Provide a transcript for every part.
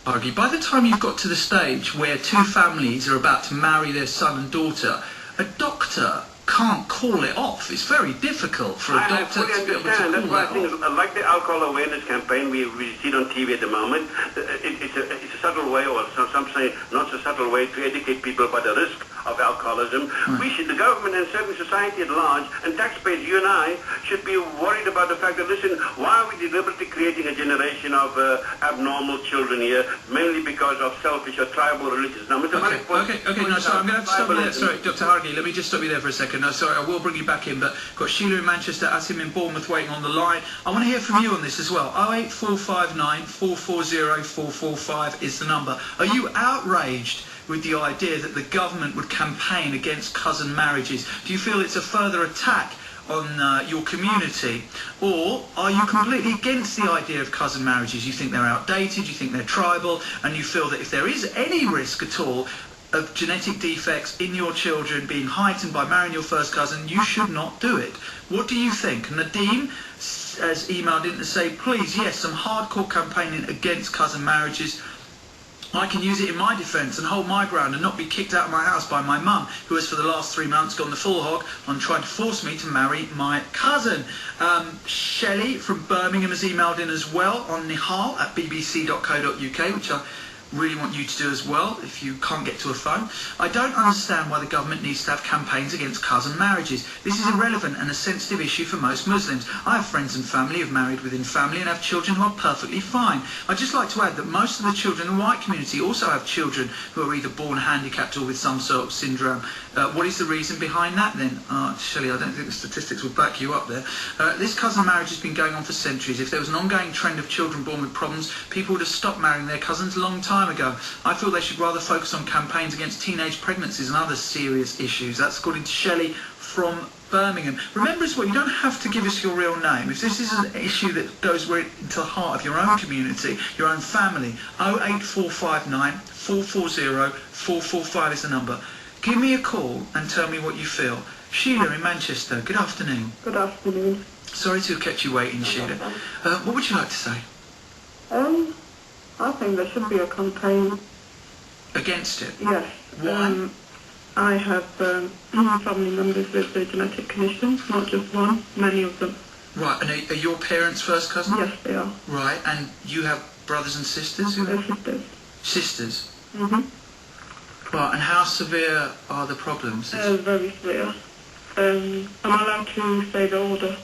Hargy, by the time you've got to the stage where two families are about to marry their son and daughter, a doctor can't call it off. It's very difficult for a doctor to be able to call That's why I think, off. like the alcohol awareness campaign we see it on TV at the moment, it's a subtle way, or some say not so subtle way, to educate people about the risk of alcoholism. We should, the government and certainly society at large, and taxpayers, you and I, should be worried about the fact that, listen, why are we deliberately creating a generation of abnormal children here, mainly because of selfish or tribal religious numbers? Okay, no, sorry, I'm going to have to stop you there. Sorry, Dr. Hargy, let me just stop you there for a second. No, sorry, I will bring you back in, but got Sheila in Manchester, Asim in Bournemouth waiting on the line. I want to hear from you on this as well. 08459 440 445 is the number. Are you outraged with the idea that the government would campaign against cousin marriages? Do you feel it's a further attack on your community, or are you completely against the idea of cousin marriages? You think they're outdated, you think they're tribal, and you feel that if there is any risk at all of genetic defects in your children being heightened by marrying your first cousin, you should not do it. What do you think? Nadeem has emailed in to say, please, yes, some hardcore campaigning against cousin marriages. I can use it in my defence and hold my ground and not be kicked out of my house by my mum, who has for the last 3 months gone the full hog on trying to force me to marry my cousin. Shelley from Birmingham has emailed in as well on nihal@bbc.co.uk, which I really want you to do as well if you can't get to a phone. I don't understand why the government needs to have campaigns against cousin marriages. This is irrelevant and a sensitive issue for most Muslims. I have friends and family who have married within family and have children who are perfectly fine. I'd just like to add that most of the children in the white community also have children who are either born handicapped or with some sort of syndrome. What is the reason behind that then? Shelley, I don't think the statistics will back you up there. This cousin marriage has been going on for centuries. If there was an ongoing trend of children born with problems, people would have stopped marrying their cousins a long time ago. I feel they should rather focus on campaigns against teenage pregnancies and other serious issues. That's according to Shelley from Birmingham. Remember as well, you don't have to give us your real name. If this is an issue that goes right into the heart of your own community, your own family, 08459 440 445 is the number. Give me a call and tell me what you feel. Sheila in Manchester, good afternoon. Good afternoon. Sorry to have kept you waiting, Sheila. What would you like to say? I think there should be a campaign. Against it? Yes. Why? I have family members with the genetic conditions, not just one, many of them. Right, and are your parents first cousins? Yes, they are. Right, and you have brothers and sisters? They're sisters. Sisters? Mm-hmm. Right, and how severe are the problems? Very severe. Am I allowed to say the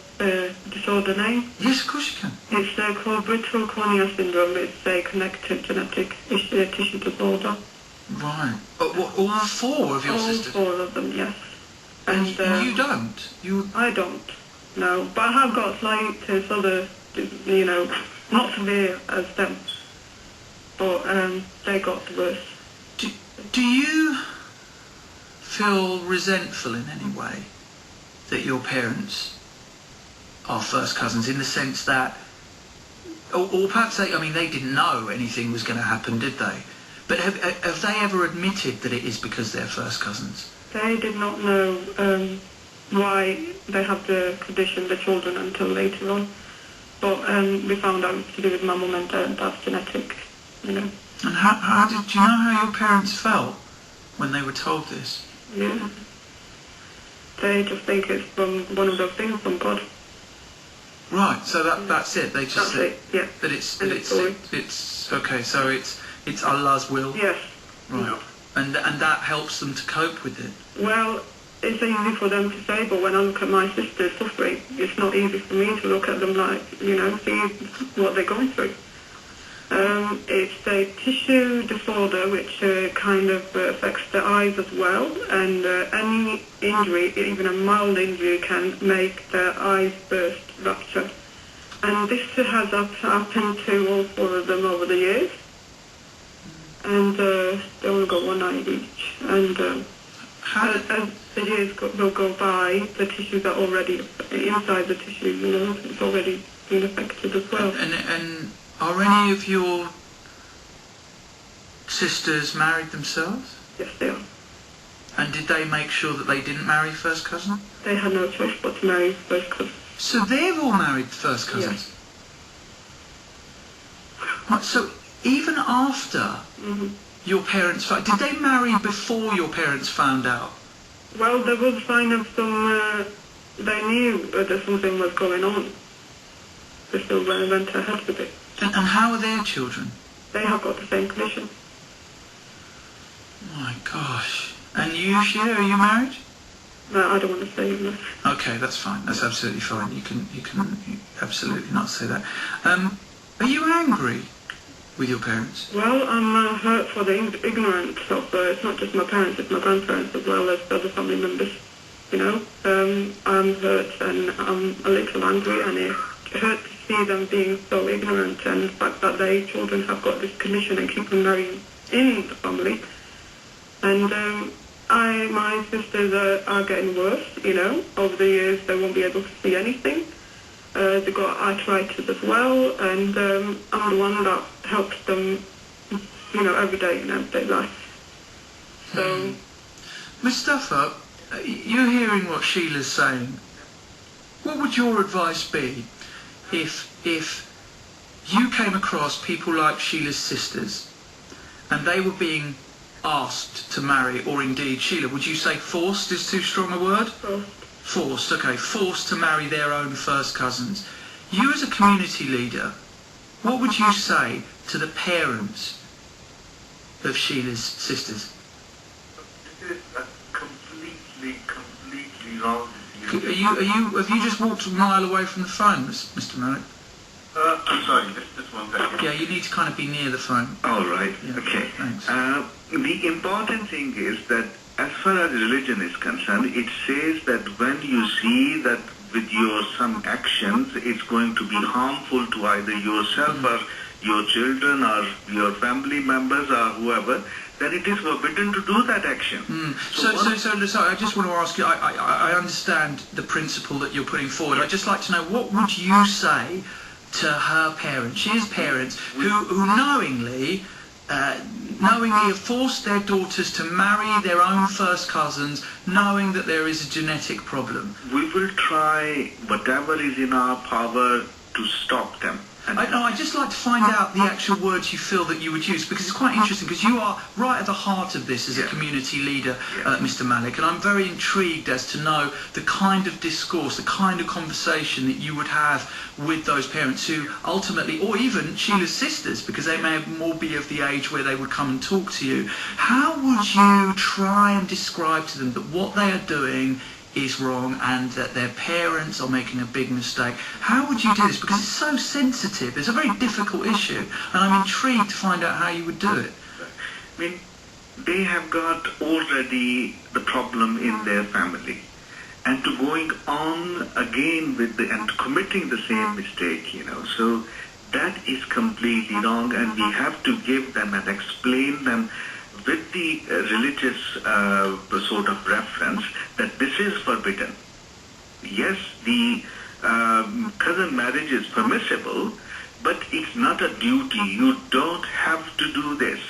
disorder name? Yes, of course you can. It's called brittle cornea syndrome. It's a connective genetic tissue disorder. Right. All four of your sisters? All four of them, yes. And you don't? I don't, no. But I have got slight other, not severe as them. But they got worse. Do you feel resentful in any way that your parents are first cousins, in the sense that, or perhaps they didn't know anything was going to happen, did they? But have they ever admitted that it is because they're first cousins? They did not know why they have the condition, the children, until later on. But we found out to do with my mum and dad's genetic, And how do you know how your parents felt when they were told this? Yeah. They just think it's from one of those things from God. Right, so that's it. They just say yeah. That it's okay. So it's Allah's will. Yes. Right. No. And that helps them to cope with it. Well, it's easy for them to say, but when I look at my sisters suffering, it's not easy for me to look at them like, see what they're going through. It's a tissue disorder which kind of affects the eyes as well, and any injury, even a mild injury, can make the eyes burst, rupture. And this has happened to all four of them over the years, and they all got one eye each. And as the years will go by, the tissues are already inside the tissue, it's already been affected as well. And are any of your sisters married themselves? Yes, they are. And did they make sure that they didn't marry first cousin? They had no choice but to marry first cousin. So they've all married first cousins? Yes. Right, so even after your parents found, did they marry before your parents found out? Well, there was a sign of some, they knew that something was going on. They still went ahead with it. And how are their children? They have got the same condition. My gosh. And you, Sheila, are you married? No, I don't want to say that. Okay, that's fine. That's absolutely fine. You can absolutely not say that. Are you angry with your parents? Well, I'm hurt for the ignorance of, it's not just my parents, it's my grandparents as well as other family members, you know. I'm hurt and I'm a little angry, and it hurts to see them being so ignorant, and the fact that their children have got this condition and keep them marrying in the family. And my sisters are getting worse, you know. Over the years, they won't be able to see anything. They've got arthritis as well, and I'm the one that helps them, you know, every day in everyday life. So, Mustafa, you're hearing what Sheila's saying. What would your advice be if you came across people like Sheila's sisters and they were being asked to marry, or indeed, Sheila, would you say forced is too strong a word? Forced, okay, forced to marry their own first cousins. You as a community leader, what would you say to the parents of Sheila's sisters? This is a completely wrong decision. Have you just walked a mile away from the phone, Mr. Malik? I'm sorry, just one second. Yeah, you need to kind of be near the phone. All right, Yeah, okay. thanks. The important thing is that as far as religion is concerned, it says that when you see that with your some actions, it's going to be harmful to either yourself or your children or your family members or whoever, then it is forbidden to do that action. So I just want to ask you, I understand the principle that you're putting forward. I'd just like to know, what would you say to her parents, Sheila's parents, who knowingly have forced their daughters to marry their own first cousins, knowing that there is a genetic problem? We will try whatever is in our power to stop them. I'd just like to find out the actual words you feel that you would use, because it's quite interesting, because you are right at the heart of this as a community leader, Mr. Malik, and I'm very intrigued as to know the kind of discourse, the kind of conversation that you would have with those parents who ultimately, or even Sheila's sisters, because they may more be of the age where they would come and talk to you. How would you try and describe to them that what they are doing is wrong and that their parents are making a big mistake? How would you do this? Because it's so sensitive. It's a very difficult issue, and I'm intrigued to find out how you would do it. I mean, they have got already the problem in their family, and to going on again with and committing the same mistake, you know, so that is completely wrong, and we have to give them and explain them with the religious sort of reference that this is forbidden. Yes, the cousin marriage is permissible, but it's not a duty. You don't have to do this.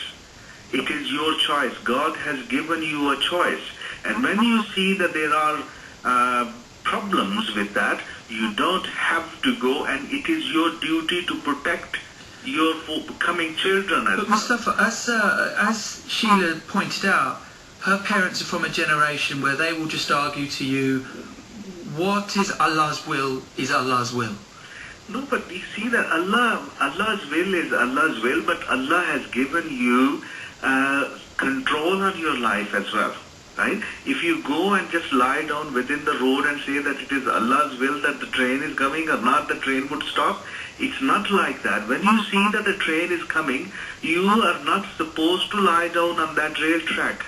It is your choice. God has given you a choice. And when you see that there are problems with that, you don't have to go, and it is your duty to protect your coming children. But Mustafa, as Sheila pointed out, her parents are from a generation where they will just argue to you, what is Allah's will is Allah's will. No, but you see that Allah's will is Allah's will, but Allah has given you control on your life as well, right? If you go and just lie down within the road and say that it is Allah's will that the train is coming or not, the train would stop. It's not like that. When you see that the train is coming, you are not supposed to lie down on that rail track.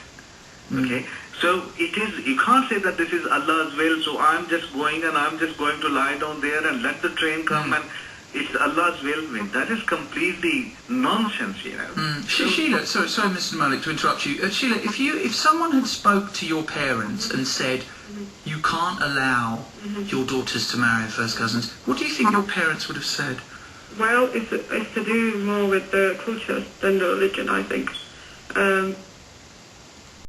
Okay? So it is, you can't say that this is Allah's will, so I'm just going to lie down there and let the train come and it's Allah's will. I mean, that is completely nonsense, you know. Sheila, sorry Mr. Malik to interrupt you. Sheila, if someone had spoke to your parents and said, you can't allow your daughters to marry first cousins, what do you think your parents would have said? Well, it's to do more with the culture than the religion, I think.